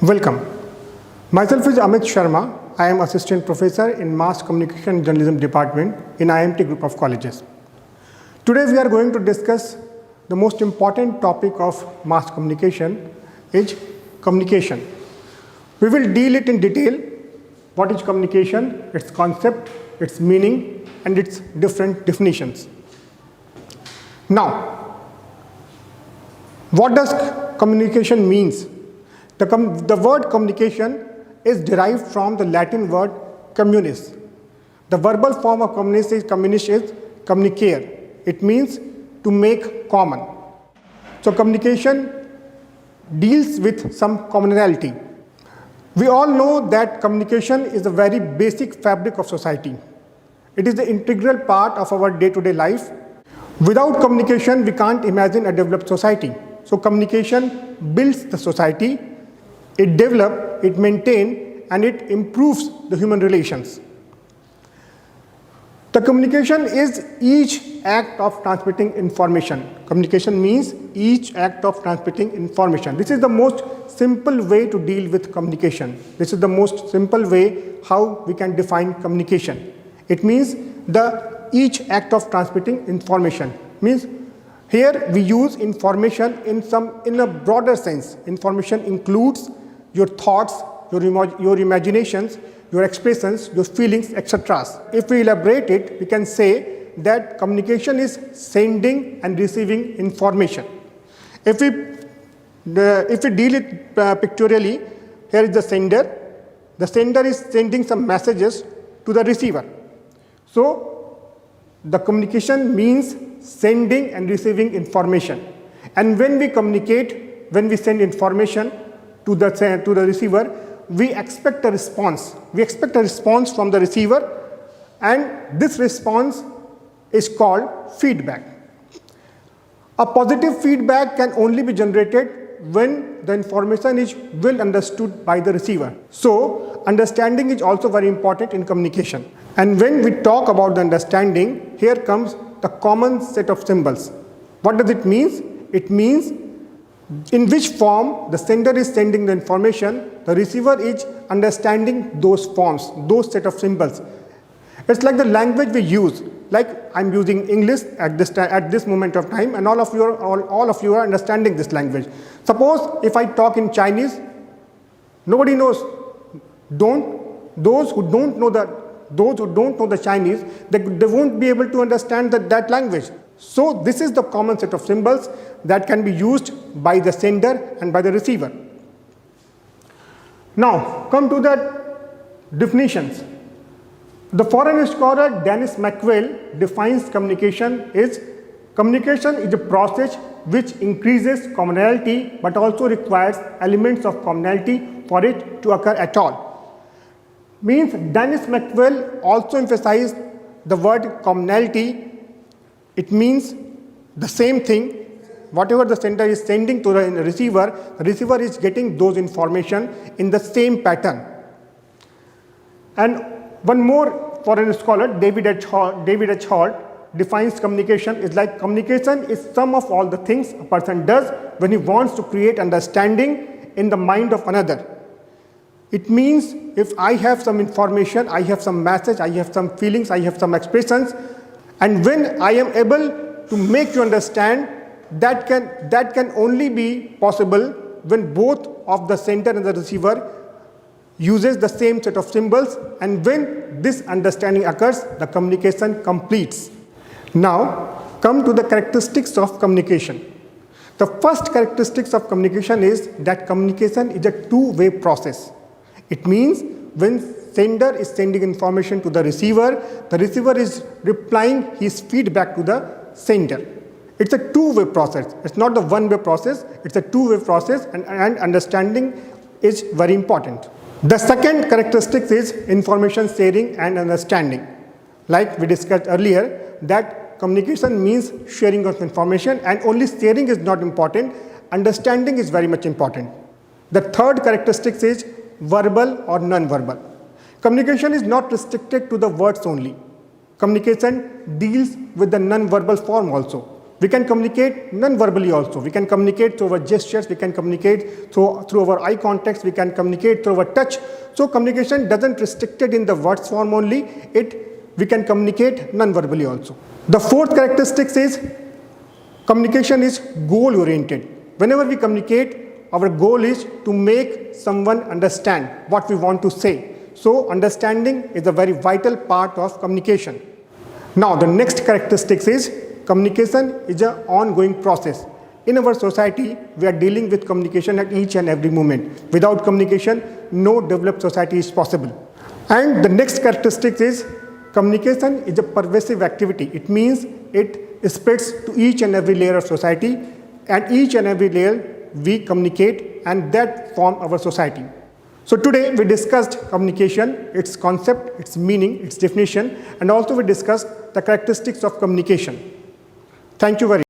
Welcome. Myself is Amit Sharma. I am Assistant Professor in Mass Communication and Journalism Department in IMT Group of Colleges. Today we are going to discuss the most important topic of mass communication is communication. We will deal it in detail. What is communication, its concept, its meaning and its different definitions. Now, what does communication means? The word communication is derived from the Latin word communis. The verbal form of communis is communicare. It means to make common. So communication deals with some commonality. We all know that communication is a very basic fabric of society. It is the integral part of our day-to-day life. Without communication, we can't imagine a developed society. So communication builds the society, it develops, it maintains, and it improves the human relations. The communication is each act of transmitting information. Communication means each act of transmitting information. This is the most simple way to deal with communication. This is the most simple way how we can define communication. It means each act of transmitting information. Means here we use information in a broader sense. Information includes your thoughts, your imaginations, your expressions, your feelings, etc. If we elaborate it, we can say that communication is sending and receiving information. If we deal it pictorially, here is the sender. The sender is sending some messages to the receiver. So the communication means sending and receiving information. And when we communicate, when we send information to the receiver, we expect a response. We expect a response from the receiver, and this response is called feedback. A positive feedback can only be generated when the information is well understood by the receiver. So understanding is also very important in communication. And when we talk about the understanding, here comes the common set of symbols. What does it mean? It means in which form the sender is sending the information, the receiver is understanding those forms, those set of symbols. It's like the language we use. Like I'm using English at this moment of time, and all of you are understanding this language. Suppose if I talk in Chinese, nobody knows. Those who don't know the Chinese, they won't be able to understand that language. So this is the common set of symbols that can be used by the sender and by the receiver. Now come to the definitions. The foreign scholar Dennis McQuell defines communication is a process which increases commonality but also requires elements of commonality for it to occur at all. Means Dennis McQuell also emphasized the word commonality. It means the same thing. Whatever the sender is sending to the receiver is getting those information in the same pattern. And one more foreign scholar, David H. Holt, defines communication is like communication is sum of all the things a person does when he wants to create understanding in the mind of another. It means if I have some information, I have some message, I have some feelings, I have some expressions, and when I am able to make you understand, that can only be possible when both of the sender and the receiver uses the same set of symbols, and when this understanding occurs, the communication completes. Now come to the characteristics of communication. The first characteristics of communication is that communication is a two-way process. It means when sender is sending information to the receiver is replying his feedback to the sender. It's a two-way process. It's not the one-way process. It's a two-way process, and understanding is very important. The second characteristic is information sharing and understanding. Like we discussed earlier, that communication means sharing of information, and only sharing is not important. Understanding is very much important. The third characteristic is verbal or non-verbal. Communication is not restricted to the words only. Communication deals with the non-verbal form also. We can communicate non-verbally also. We can communicate through our gestures, we can communicate through our eye contacts, we can communicate through our touch. So communication doesn't restricted in the words form only, we can communicate non-verbally also. The fourth characteristic is communication is goal-oriented. Whenever we communicate, our goal is to make someone understand what we want to say. So understanding is a very vital part of communication. Now the next characteristic is communication is an ongoing process. In our society, we are dealing with communication at each and every moment. Without communication, no developed society is possible. And the next characteristic is communication is a pervasive activity. It means it spreads to each and every layer of society, and each and every layer we communicate, and that form our society. So today we discussed communication, its concept, its meaning, its definition, and also we discussed the characteristics of communication. Thank you very much.